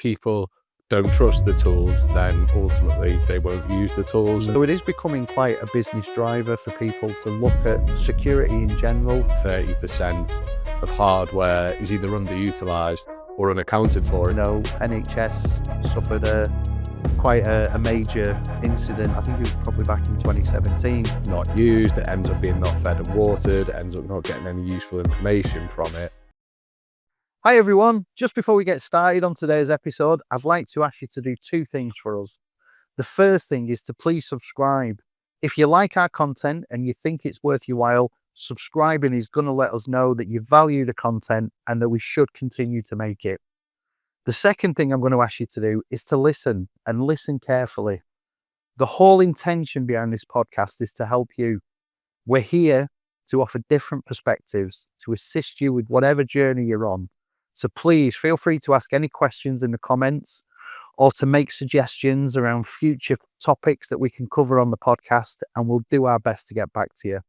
people don't trust the tools, then ultimately they won't use the tools. So it is becoming quite a business driver for people to look at security in general. 30% of hardware is either underutilized or unaccounted for. NHS suffered quite a major incident. I think it was probably back in 2017. Not used, it ends up being not fed and watered, ends up not getting any useful information from it. Hi everyone, just before we get started on today's episode, I'd like to ask you to do two things for us. The first thing is to please subscribe. If you like our content and you think it's worth your while, subscribing is going to let us know that you value the content and that we should continue to make it. The second thing I'm going to ask you to do is to listen and listen carefully. The whole intention behind this podcast is to help you. We're here to offer different perspectives, to assist you with whatever journey you're on. So please feel free to ask any questions in the comments or to make suggestions around future topics that we can cover on the podcast, and we'll do our best to get back to you.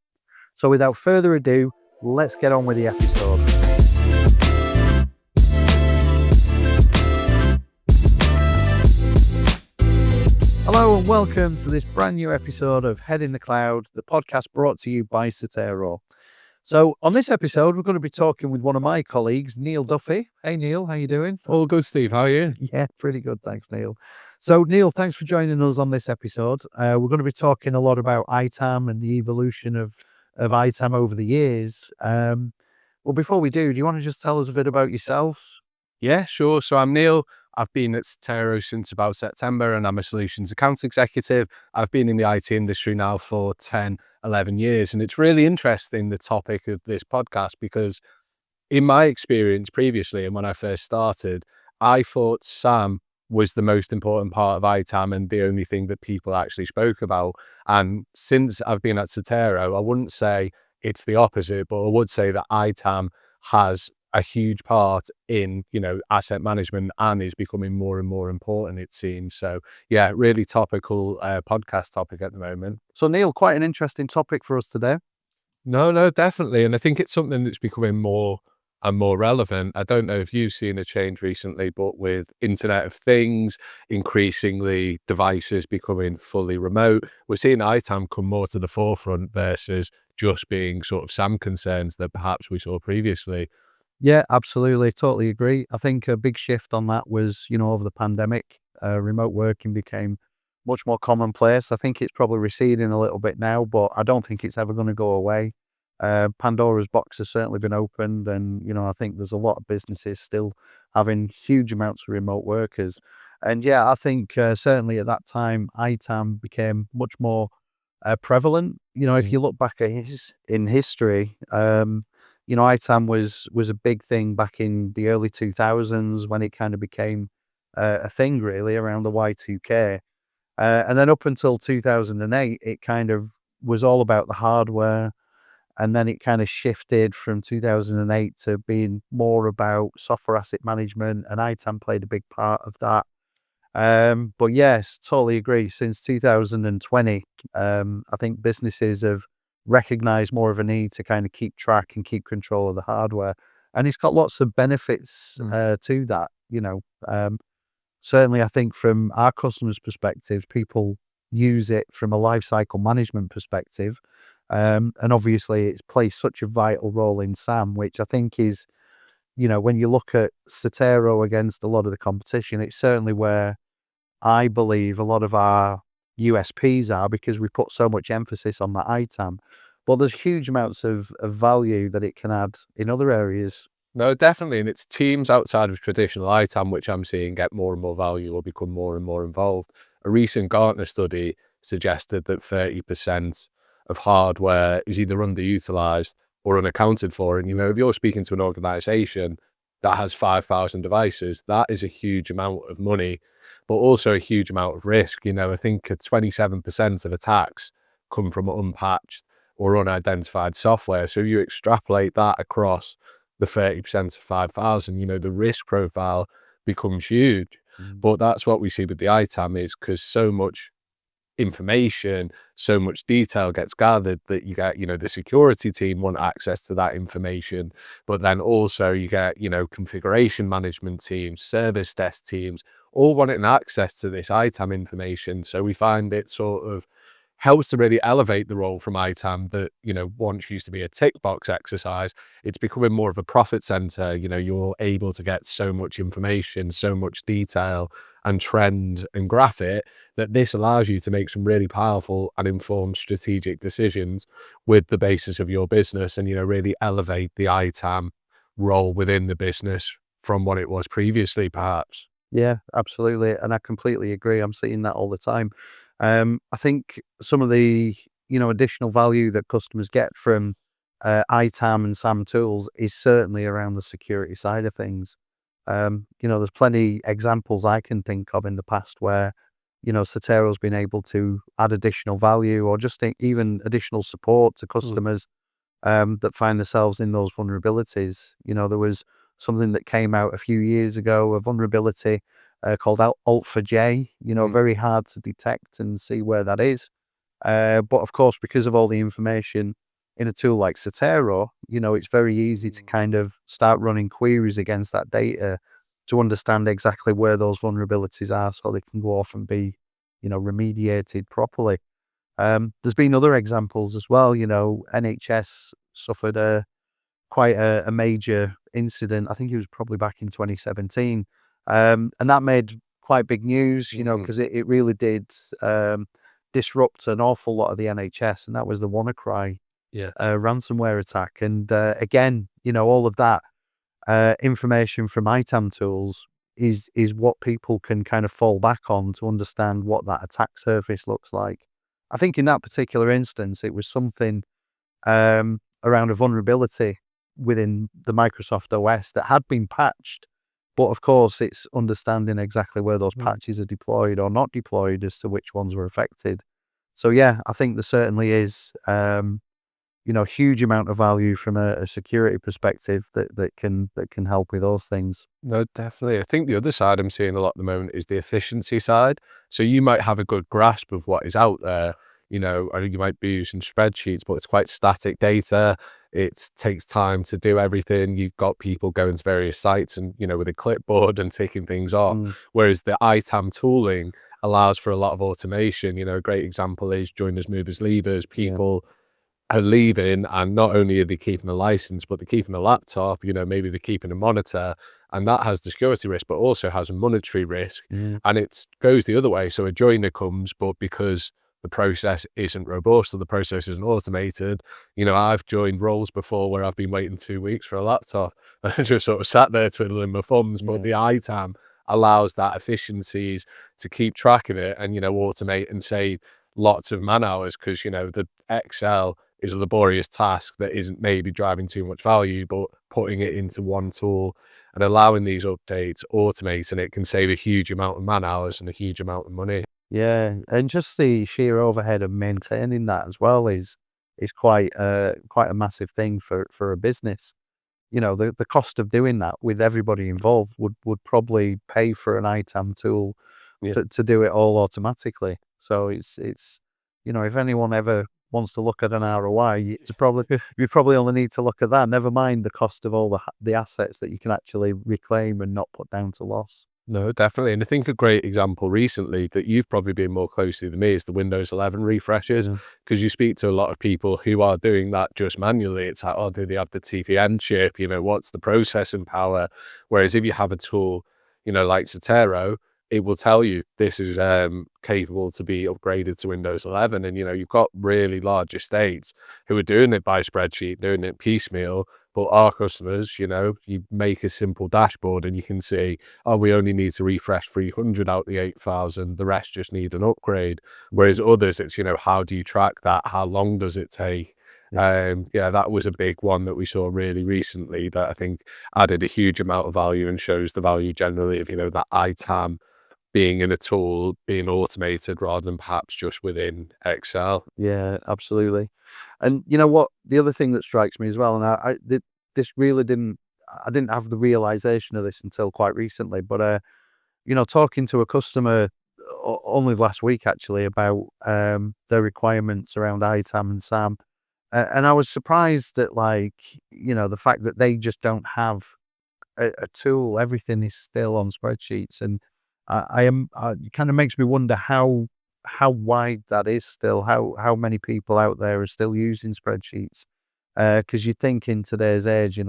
So without further ado, let's get on with the episode. Hello and welcome to this brand new episode of Head in the Cloud, the podcast brought to you by Certero. So on this episode, we're going to be talking with one of my colleagues, Neil Duffy. Hey Neil, how you doing? All good, Steve. How are you? Yeah, pretty good. Thanks, Neil. So Neil, thanks for joining us on this episode. We're going to be talking a lot about ITAM and the evolution of ITAM over the years. Well, before we do you want to just tell us a bit about yourself? Yeah, sure. So I'm Neil. I've been at Certero since about September and I'm a solutions account executive. I've been in the IT industry now for 10, 11 years. And it's really interesting, the topic of this podcast, because in my experience previously and when I first started, I thought SAM was the most important part of ITAM and the only thing that people actually spoke about. And since I've been at Certero, I wouldn't say it's the opposite, but I would say that ITAM has a huge part in, asset management and is becoming more and more important, it seems. So yeah, really topical podcast topic at the moment. So Neil, quite an interesting topic for us today. No, definitely. And I think it's something that's becoming more and more relevant. I don't know if you've seen a change recently, but with Internet of Things, increasingly devices becoming fully remote, we're seeing ITAM come more to the forefront versus just being sort of SAM concerns that perhaps we saw previously. Yeah, absolutely. Totally agree. I think a big shift on that was, over the pandemic, remote working became much more commonplace. I think it's probably receding a little bit now, but I don't think it's ever going to go away. Pandora's box has certainly been opened, and, I think there's a lot of businesses still having huge amounts of remote workers. And yeah, I think certainly at that time, ITAM became much more prevalent. If you look back at in history, ITAM was a big thing back in the early 2000s when it kind of became a thing really around the Y2K. And then up until 2008, it kind of was all about the hardware. And then it kind of shifted from 2008 to being more about software asset management, and ITAM played a big part of that. But yes, totally agree. Since 2020, I think businesses have recognized more of a need to kind of keep track and keep control of the hardware. And it's got lots of benefits to that, Certainly, I think from our customers' perspective, people use it from a lifecycle management perspective. And obviously, it plays such a vital role in SAM, which I think is, when you look at Certero against a lot of the competition, it's certainly where I believe a lot of our USPs are, because we put so much emphasis on that ITAM. But there's huge amounts of value that it can add in other areas. No, definitely. And it's teams outside of traditional ITAM, which I'm seeing get more and more value or become more and more involved. A recent Gartner study suggested that 30% of hardware is either underutilized or unaccounted for. And, if you're speaking to an organization that has 5,000 devices, that is a huge amount of money, but also a huge amount of risk. I think 27% of attacks come from unpatched or unidentified software. So if you extrapolate that across the 30% of 5,000, the risk profile becomes huge. But that's what we see with the ITAM, is because so much information, so much detail gets gathered that you get, the security team want access to that information, but then also you get, configuration management teams, service desk teams, all wanting access to this ITAM information. So we find it sort of helps to really elevate the role from ITAM that, once used to be a tick box exercise, it's becoming more of a profit center. You're able to get so much information, so much detail and trend and graphic that this allows you to make some really powerful and informed strategic decisions with the basis of your business and, really elevate the ITAM role within the business from what it was previously, perhaps. Yeah, absolutely. And I completely agree. I'm seeing that all the time. I think some of the, additional value that customers get from ITAM and SAM tools is certainly around the security side of things. There's plenty examples I can think of in the past where, Certero's been able to add additional value or just even additional support to customers that find themselves in those vulnerabilities. There was something that came out a few years ago, a vulnerability called Alt4J, Mm. very hard to detect and see where that is. But of course, because of all the information in a tool like Certero, it's very easy to kind of start running queries against that data to understand exactly where those vulnerabilities are so they can go off and be, remediated properly. There's been other examples as well. NHS suffered quite a major incident. I think it was probably back in 2017. And that made quite big news, Mhm. because it really did disrupt an awful lot of the NHS, and that was the WannaCry Yes. ransomware attack. And again, all of that information from ITAM tools is what people can kind of fall back on to understand what that attack surface looks like. I think in that particular instance, it was something around a vulnerability within the Microsoft OS that had been patched. But of course, it's understanding exactly where those Mm. patches are deployed or not deployed as to which ones were affected. So yeah, I think there certainly is, huge amount of value from a security perspective that can help with those things. No, definitely. I think the other side I'm seeing a lot at the moment is the efficiency side. So you might have a good grasp of what is out there, or you might be using spreadsheets, but it's quite static data. It takes time to do everything. You've got people going to various sites and, with a clipboard and taking things off. Mm, Whereas the ITAM tooling allows for a lot of automation. A great example is joiners, movers, leavers. yeah, People are leaving, and not only are they keeping a license, but they're keeping a laptop, maybe they're keeping a monitor, and that has the security risk, but also has a monetary risk. yeah, And it goes the other way. So a joiner comes, but because the process isn't robust or the process isn't automated, I've joined roles before where I've been waiting 2 weeks for a laptop and I just sort of sat there twiddling my thumbs. But yeah, the ITAM allows that efficiencies to keep track of it and, automate and save lots of man hours because, the Excel is a laborious task that isn't maybe driving too much value, but putting it into one tool and allowing these updates, automating it can save a huge amount of man hours and a huge amount of money. yeah. And just the sheer overhead of maintaining that as well is quite a massive thing for a business. The cost of doing that with everybody involved would probably pay for an ITAM tool Yeah. to do it all automatically. So it's if anyone ever wants to look at an ROI, it's probably you probably only need to look at that. Never mind the cost of all the assets that you can actually reclaim and not put down to loss. No, definitely. And I think a great example recently that you've probably been more closely than me is the Windows 11 refreshes, Yeah, because you speak to a lot of people who are doing that just manually. It's like, oh, do they have the TPM chip? What's the processing power? Whereas if you have a tool, like Certero, it will tell you this is capable to be upgraded to Windows 11. And, you've got really large estates who are doing it by spreadsheet, doing it piecemeal. But our customers, you make a simple dashboard and you can see, oh, we only need to refresh 300 out the 8,000. The rest just need an upgrade. Whereas others, it's, how do you track that? How long does it take? yeah, Yeah, that was a big one that we saw really recently that I think added a huge amount of value and shows the value generally of, that ITAM being in a tool, being automated rather than perhaps just within Excel. yeah, absolutely. And you know what? The other thing that strikes me as well, and this really didn't. I didn't have the realization of this until quite recently, but talking to a customer only last week actually about the requirements around ITAM and SAM. And I was surprised that, like, the fact that they just don't have a tool. Everything is still on spreadsheets, and it kind of makes me wonder how wide that is still. How many people out there are still using spreadsheets? Because you think in today's age,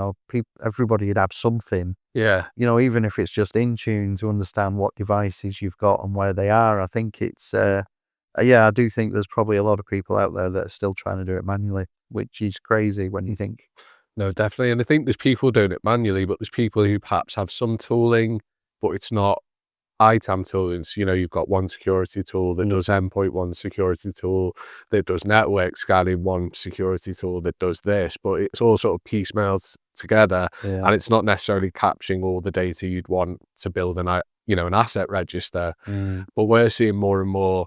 everybody would have something. Yeah. Even if it's just in tune to understand what devices you've got and where they are. I think it's yeah, I do think there's probably a lot of people out there that are still trying to do it manually, which is crazy when you think. No, definitely. And I think there's people doing it manually, but there's people who perhaps have some tooling, but it's not ITAM tooling. So, you've got one security tool that does endpoint, one security tool that does network scanning, one security tool that does this, but it's all sort of piecemealed together, Yeah. and it's not necessarily capturing all the data you'd want to build an asset register. But we're seeing more and more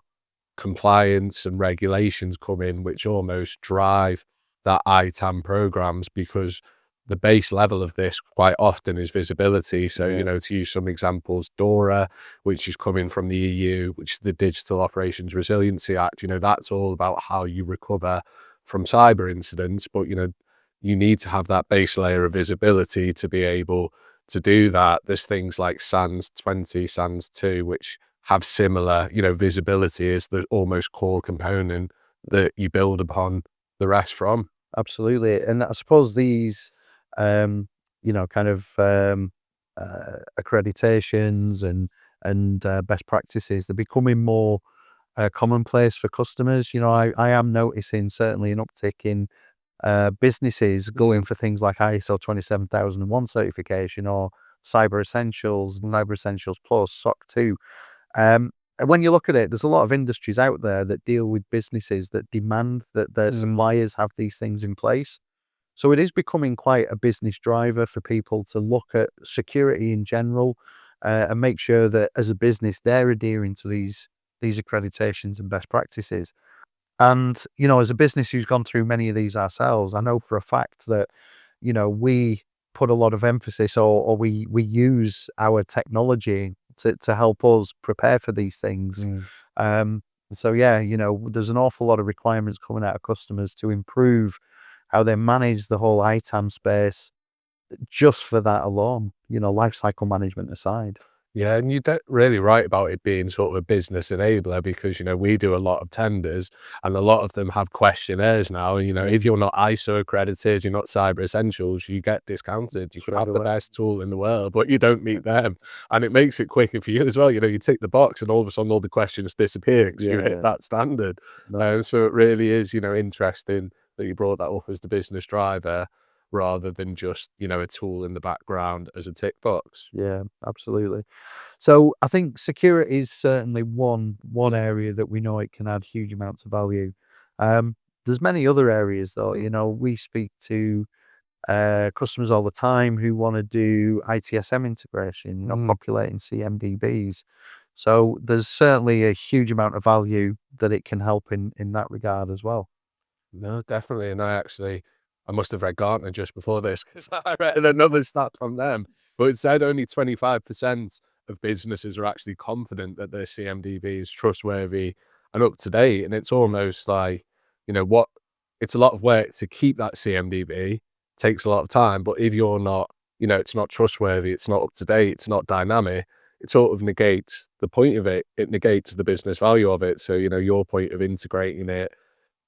compliance and regulations come in, which almost drive that ITAM programs, because the base level of this quite often is visibility. So, to use some examples, DORA, which is coming from the EU, which is the Digital Operations Resiliency Act, that's all about how you recover from cyber incidents. But, you need to have that base layer of visibility to be able to do that. There's things like SANS 20, SANS 2, which have similar, visibility as the almost core component that you build upon the rest from. Absolutely. And I suppose these, kind of accreditations and best practices, they're becoming more commonplace for customers. I am noticing certainly an uptick in businesses going for things like ISO 27001 certification or Cyber Essentials, Cyber Essentials Plus, SOC 2. And when you look at it, there's a lot of industries out there that deal with businesses that demand that their suppliers have these things in place. So it is becoming quite a business driver for people to look at security in general and make sure that as a business they're adhering to these accreditations and best practices. And as a business who's gone through many of these ourselves, I know for a fact that we put a lot of emphasis, or we use our technology to help us prepare for these things. So yeah, there's an awful lot of requirements coming out of customers to improve how they manage the whole ITAM space just for that alone, lifecycle management aside. Yeah, and you're really right about it being sort of a business enabler, because, we do a lot of tenders and a lot of them have questionnaires now. And, if you're not ISO accredited, you're not Cyber Essentials, you get discounted. You could have the best tool in the world, but you don't meet them. And it makes it quicker for you as well. You tick the box and all of a sudden all the questions disappear because you hit that standard. So it really is, interesting that you brought that up as the business driver, rather than just, a tool in the background as a tick box. Yeah, absolutely. So I think security is certainly one area that we know it can add huge amounts of value. There's many other areas though. We speak to customers all the time who want to do ITSM integration, populating CMDBs. So there's certainly a huge amount of value that it can help in that regard as well. No, definitely. And I must have read Gartner just before this, because I read another stat from them, but it said only 25% of businesses are actually confident that their CMDB is trustworthy and up to date. And it's almost like, it's a lot of work to keep that CMDB, takes a lot of time. But if you're not, it's not trustworthy, it's not up to date, it's not dynamic, it sort of negates the point of it. It negates the business value of it. So, your point of integrating it,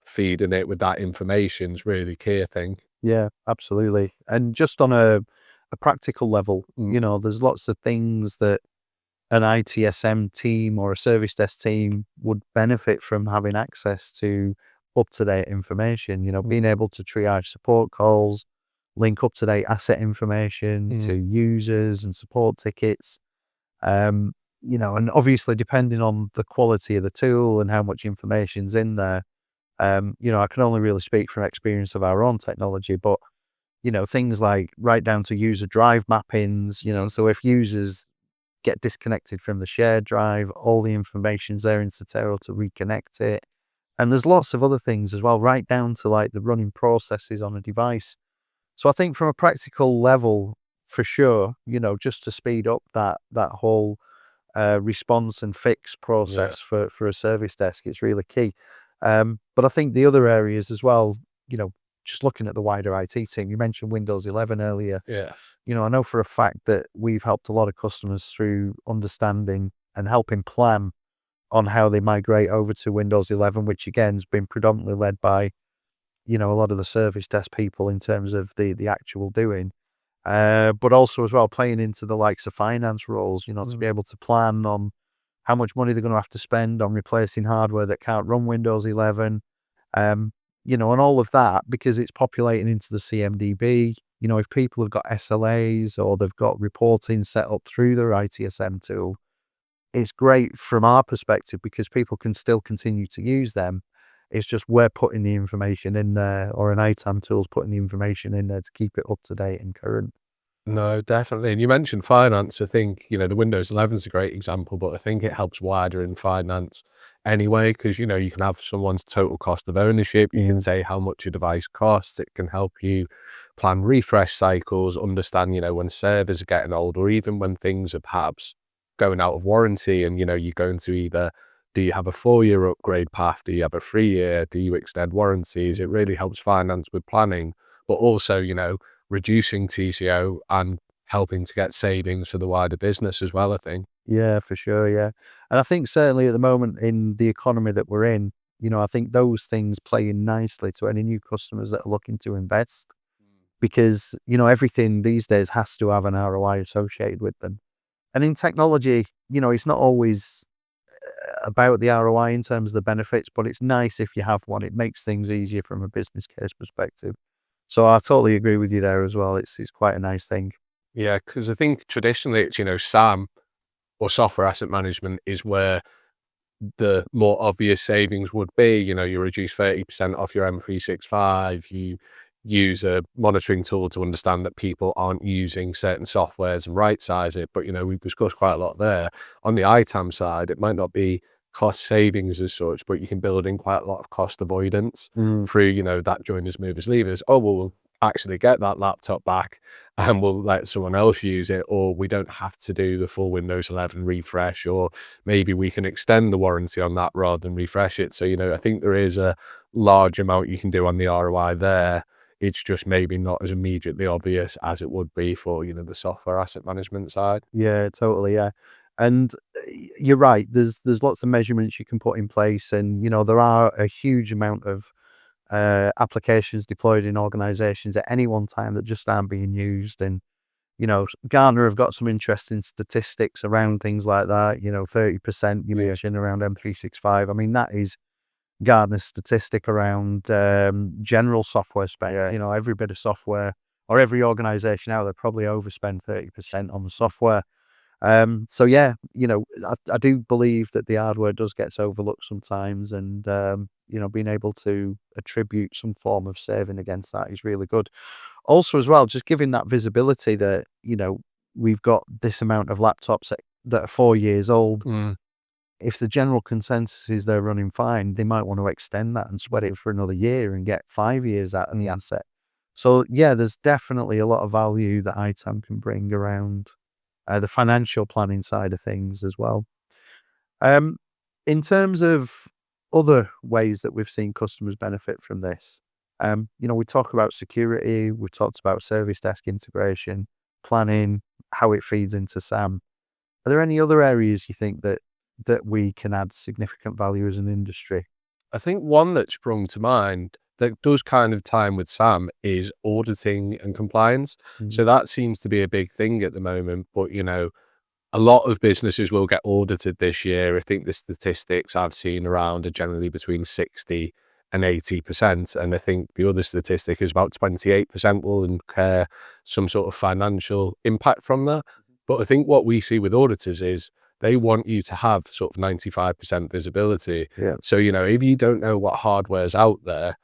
feeding it with that information is really key, I think. Yeah, absolutely. And just on a practical level, there's lots of things that an ITSM team or a service desk team would benefit from having access to up-to-date information, being able to triage support calls, link up-to-date asset information to users and support tickets. And obviously depending on the quality of the tool and how much information's in there, I can only really speak from experience of our own technology, but, things like right down to user drive mappings, so if users get disconnected from the shared drive, all the information's there in Certero to reconnect it. And there's lots of other things as well, right down to like the running processes on a device. So I think from a practical level, for sure, just to speed up that whole response and fix Yeah. process for a service desk. It's really key. But I think the other areas as well, just looking at the wider IT team, you mentioned Windows 11 earlier. Yeah. I know for a fact that we've helped a lot of customers through understanding and helping plan on how they migrate over to Windows 11, which again has been predominantly led by, a lot of the service desk people in terms of the actual doing. But also as well playing into the likes of finance roles, to be able to plan on how much money they're going to have to spend on replacing hardware that can't run Windows 11, and all of that because it's populating into the CMDB. If people have got SLAs or they've got reporting set up through their ITSM tool, it's great from our perspective because people can still continue to use them. It's just we're putting the information in there, or an ITAM tool's putting the information in there to keep it up to date and current. No, definitely. And you mentioned finance. I think, the Windows 11 is a great example, but I think it helps wider in finance anyway, because, you can have someone's total cost of ownership. You can say how much your device costs. It can help you plan refresh cycles, understand, when servers are getting old, or even when things are perhaps going out of warranty and, you're going to either, do you have a 4-year upgrade path? Do you have a 3-year? Do you extend warranties? It really helps finance with planning, but also, reducing TCO and helping to get savings for the wider business as well, I think. Yeah, for sure. Yeah. And I think certainly at the moment in the economy that we're in, I think those things play in nicely to any new customers that are looking to invest because, everything these days has to have an ROI associated with them. And in technology, it's not always about the ROI in terms of the benefits, but it's nice if you have one. It makes things easier from a business case perspective. So I totally agree with you there as well. It's quite a nice thing. Yeah, because I think traditionally it's, SAM or software asset management is where the more obvious savings would be. You reduce 30% off your M365, you use a monitoring tool to understand that people aren't using certain softwares and right size it. But, we've discussed quite a lot there. On the ITAM side, it might not be cost savings as such, but you can build in quite a lot of cost avoidance Mm. through, that joiners, movers, leavers. Oh, well, we'll actually get that laptop back and we'll let someone else use it, or we don't have to do the full Windows 11 refresh, or maybe we can extend the warranty on that rather than refresh it. So, I think there is a large amount you can do on the ROI there. It's just maybe not as immediately obvious as it would be for, the software asset management side. Yeah, totally. Yeah. And you're right. There's lots of measurements you can put in place, and there are a huge amount of applications deployed in organizations at any one time that just aren't being used. And Gartner have got some interesting statistics around things like that. 30% you Yeah. mentioned around M365. I mean, that is Gartner's statistic around general software spend. Yeah. Every bit of software or every organization out there probably overspend 30% on the software. So yeah, I do believe that the hardware does get overlooked sometimes, and being able to attribute some form of saving against that is really good. Also, as well, just giving that visibility that we've got this amount of laptops that are 4 years old. Mm. If the general consensus is they're running fine, they might want to extend that and sweat it for another year and get 5 years out of the asset. So yeah, there's definitely a lot of value that ITAM can bring around the financial planning side of things as well. Um, in terms of other ways that we've seen customers benefit from this, we talk about security, we've talked about service desk integration, planning, how it feeds into SAM. Are there any other areas you think that we can add significant value as an industry? I think one that sprung to mind that does kind of time with Sam is auditing and compliance. So Mm. that seems to be a big thing at the moment. But, a lot of businesses will get audited this year. I think the statistics I've seen around are generally between 60 and 80%. And I think the other statistic is about 28% will incur some sort of financial impact from that. But I think what we see with auditors is they want you to have sort of 95% visibility. Yeah. So, if you don't know what hardware's out there,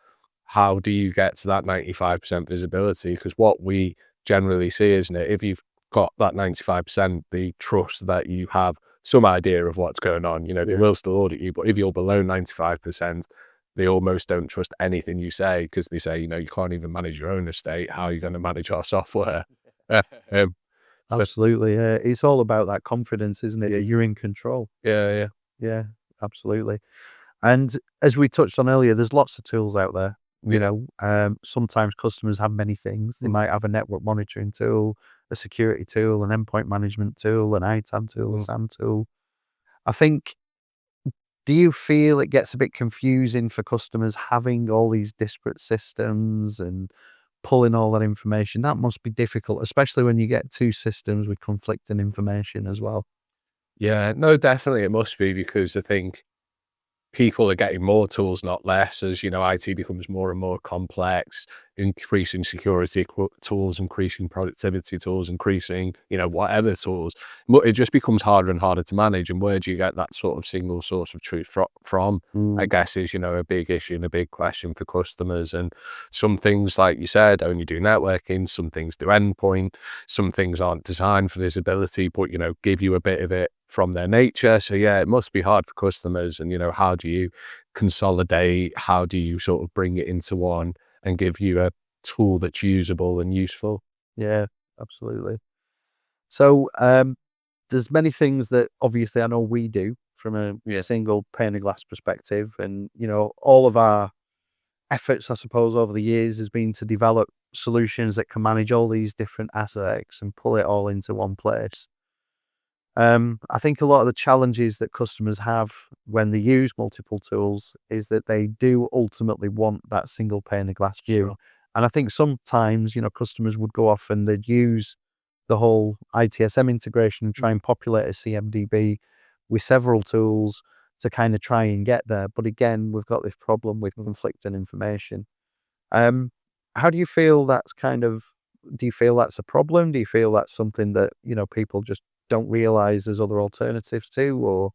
how do you get to that 95% visibility? Because what we generally see, isn't it, if you've got that 95%, the trust that you have some idea of what's going on, they will still audit you. But if you're below 95%, they almost don't trust anything you say because they say, you can't even manage your own estate. How are you going to manage our software? Um, Absolutely. Yeah. It's all about that confidence, isn't it? You're in control. Yeah. Yeah, absolutely. And as we touched on earlier, there's lots of tools out there. Yeah. Sometimes customers have many things. They Mm, might have a network monitoring tool, a security tool, an endpoint management tool, an ITAM tool, a mm. SAM tool. I think, do you feel it gets a bit confusing for customers having all these disparate systems and pulling all that information? That must be difficult, especially when you get two systems with conflicting information as well. Yeah, no, definitely it must be because I think people are getting more tools, not less, as IT becomes more and more complex, increasing security tools, increasing productivity tools, increasing, whatever tools. It just becomes harder and harder to manage. And where do you get that sort of single source of truth from? I Mm, guess is, a big issue and a big question for customers. And some things, like you said, only do networking, some things do endpoint, some things aren't designed for visibility, but, give you a bit of it from their nature. So yeah, it must be hard for customers. And, how do you consolidate? How do you sort of bring it into one and give you a tool that's usable and useful? yeah, absolutely. So, there's many things that obviously I know we do from a Yeah. single pane of glass perspective, and all of our efforts, I suppose, over the years has been to develop solutions that can manage all these different assets and pull it all into one place. I think a lot of the challenges that customers have when they use multiple tools is that they do ultimately want that single pane of glass view. Sure. And I think sometimes, customers would go off and they'd use the whole ITSM integration and try and populate a CMDB with several tools to kind of try and get there. But again, we've got this problem with Mm. conflicting information. Um, how do you feel that's kind of, do you feel that's a problem? Do you feel that's something that, people just don't realize there's other alternatives to, or?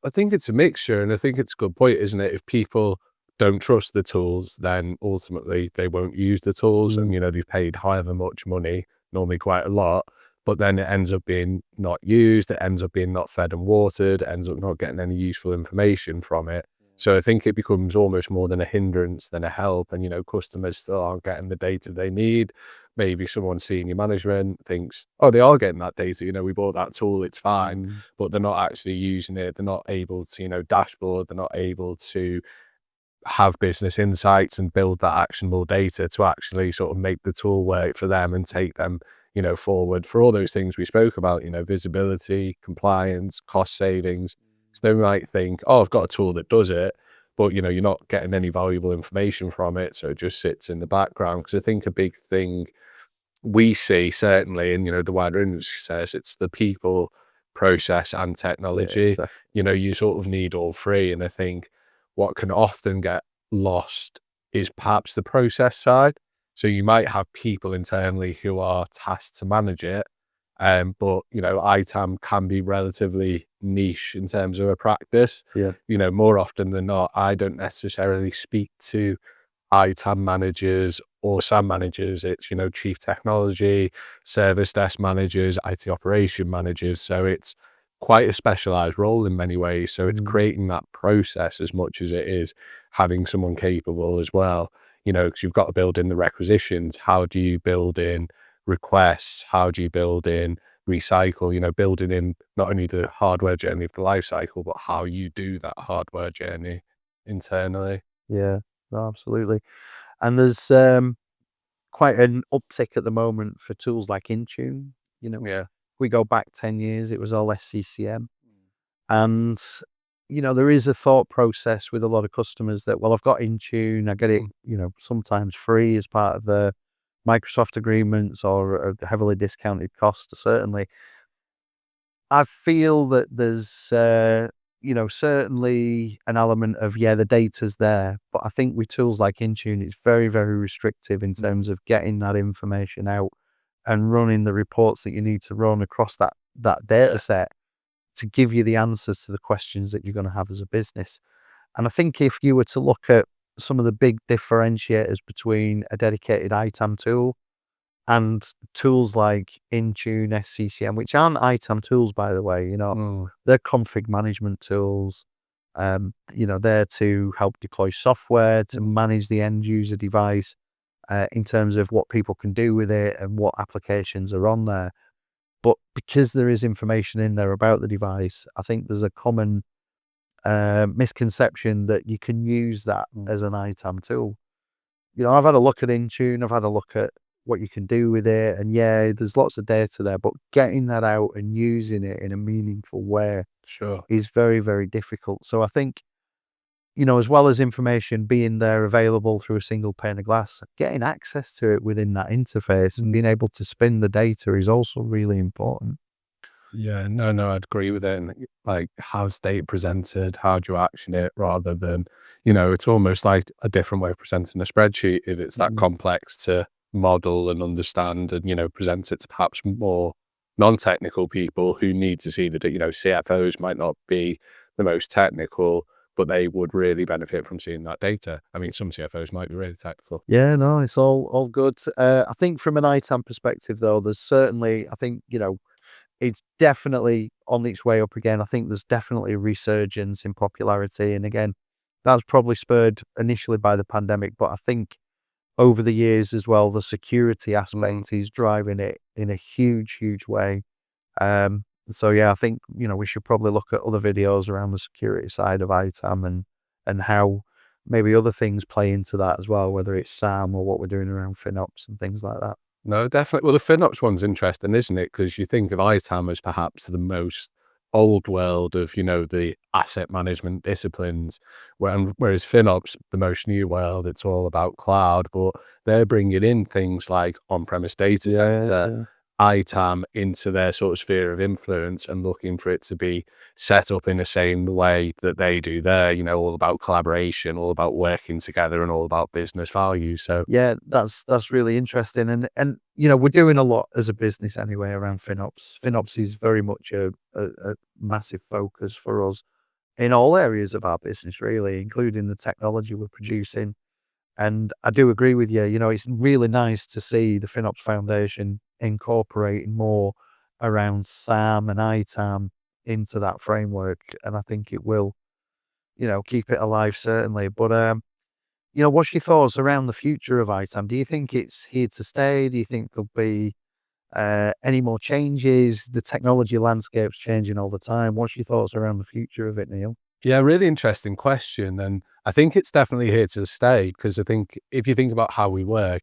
I think it's a mixture, and I think it's a good point, isn't it? If people don't trust the tools, then ultimately they won't use the tools, and Mm, they've paid however much money, normally quite a lot, but then it ends up being not used. It ends up being not fed and watered. It ends up not getting any useful information from it. So I think it becomes almost more than a hindrance than a help, and customers still aren't getting the data they need. Maybe someone senior management thinks, oh, they are getting that data. We bought that tool, it's fine, mm, but they're not actually using it. They're not able to, dashboard. They're not able to have business insights and build that actionable data to actually sort of make the tool work for them and take them, forward for all those things we spoke about, visibility, compliance, cost savings. So they might think, oh, I've got a tool that does it, but, you're not getting any valuable information from it. So it just sits in the background. Because I think a big thing we see certainly, and the wider industry says, it's the people, process, and yeah, technology. exactly. You sort of need all three, and I think what can often get lost is perhaps the process side. So you might have people internally who are tasked to manage it, but ITAM can be relatively niche in terms of a practice. Yeah. More often than not, I don't necessarily speak to ITAM managers or SAM managers. It's, chief technology, service desk managers, IT operation managers. So it's quite a specialized role in many ways. So it's Mm, creating that process as much as it is having someone capable as well, because you've got to build in the requisitions. How do you build in requests? How do you build in recycle? Building in not only the hardware journey of the life cycle, but how you do that hardware journey internally. yeah, no, absolutely. And there's quite an uptick at the moment for tools like Intune. Yeah. We go back 10 years, it was all SCCM. And, there is a thought process with a lot of customers that, well, I've got Intune, I get it, sometimes free as part of the Microsoft agreements or a heavily discounted cost, certainly. I feel that there's, certainly an element of, yeah, the data's there, but I think with tools like Intune, it's very, very restrictive in Mm. terms of getting that information out and running the reports that you need to run across that data Yeah. set to give you the answers to the questions that you're going to have as a business. And I think if you were to look at some of the big differentiators between a dedicated ITAM tool and tools like Intune, SCCM, which aren't ITAM tools, by the way, Mm. they're config management tools. They're to help deploy software, to Mm. manage the end user device in terms of what people can do with it and what applications are on there. But because there is information in there about the device, I think there's a common misconception that you can use that as an ITAM tool. I've had a look at Intune, I've had a look at what you can do with it, and yeah, there's lots of data there, but getting that out and using it in a meaningful way Sure. is very, very difficult. So I think, as well as information being there available through a single pane of glass, getting access to it within that interface and being able to spin the data is also really important. Yeah, no, I'd agree with it. And like, how's data presented? How do you action it rather than, it's almost like a different way of presenting a spreadsheet if it's that complex to model and understand and, present it to perhaps more non-technical people who need to see that, CFOs might not be the most technical, but they would really benefit from seeing that data. I mean, some CFOs might be really technical. Yeah, no, it's all good. I think from an ITAM perspective, though, there's certainly, I think, it's definitely on its way up again. I think there's definitely a resurgence in popularity. And again, that was probably spurred initially by the pandemic, but I think over the years as well, the security aspect is driving it in a huge, huge way. So yeah, I think, we should probably look at other videos around the security side of ITAM and how maybe other things play into that as well, whether it's SAM or what we're doing around FinOps and things like that. No, definitely. Well, the FinOps one's interesting, isn't it? Because you think of ITAM as perhaps the most old world of, the asset management disciplines, whereas FinOps, the most new world, it's all about cloud, but they're bringing in things like on-premise data, Yeah. ITAM into their sort of sphere of influence and looking for it to be set up in the same way that they do there, all about collaboration, all about working together and all about business value. So Yeah, that's really interesting. And we're doing a lot as a business anyway around FinOps. FinOps is very much a massive focus for us in all areas of our business, really, including the technology we're producing. And I do agree with you. It's really nice to see the FinOps Foundation incorporating more around SAM and ITAM into that framework. And I think it will, keep it alive, certainly. But, what's your thoughts around the future of ITAM? Do you think it's here to stay? Do you think there'll be any more changes? The technology landscape's changing all the time. What's your thoughts around the future of it, Neil? yeah, really interesting question. And I think it's definitely here to stay because I think if you think about how we work,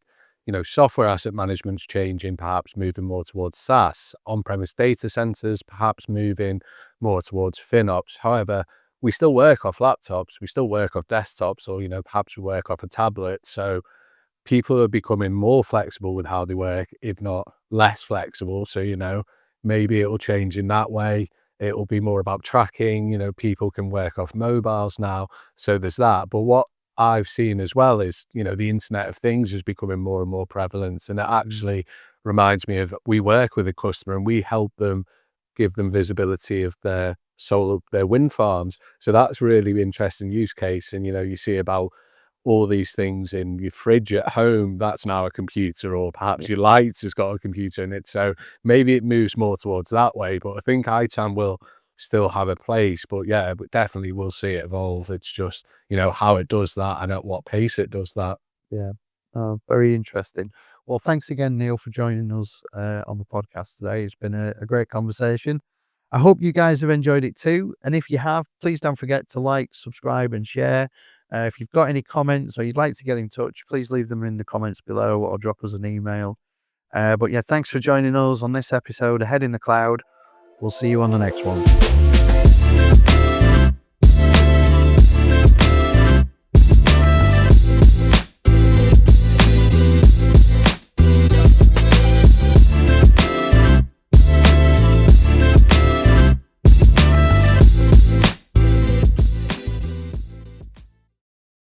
software asset management's changing, perhaps moving more towards SaaS, on-premise data centers, perhaps moving more towards FinOps. However, we still work off laptops, we still work off desktops, or, perhaps we work off a tablet. So people are becoming more flexible with how they work, if not less flexible. So, maybe it'll change in that way. It'll be more about tracking, people can work off mobiles now. So there's that. But what I've seen as well is, the Internet of Things is becoming more and more prevalent. And it actually reminds me of, we work with a customer and we help them give them visibility of their their wind farms. So that's really interesting use case. And, you see about all these things in your fridge at home, that's now a computer, or perhaps your lights has got a computer in it. So maybe it moves more towards that way, but I think ITAM will still have a place. But yeah, but definitely we'll see it evolve. It's just, how it does that and at what pace it does that. Yeah. Very interesting. Well, thanks again, Neil, for joining us on the podcast today. It's been a great conversation. I hope you guys have enjoyed it too. And if you have, please don't forget to like, subscribe, and share. If you've got any comments or you'd like to get in touch, please leave them in the comments below or drop us an email. But yeah, thanks for joining us on this episode, Ahead in the Cloud. We'll see you on the next one.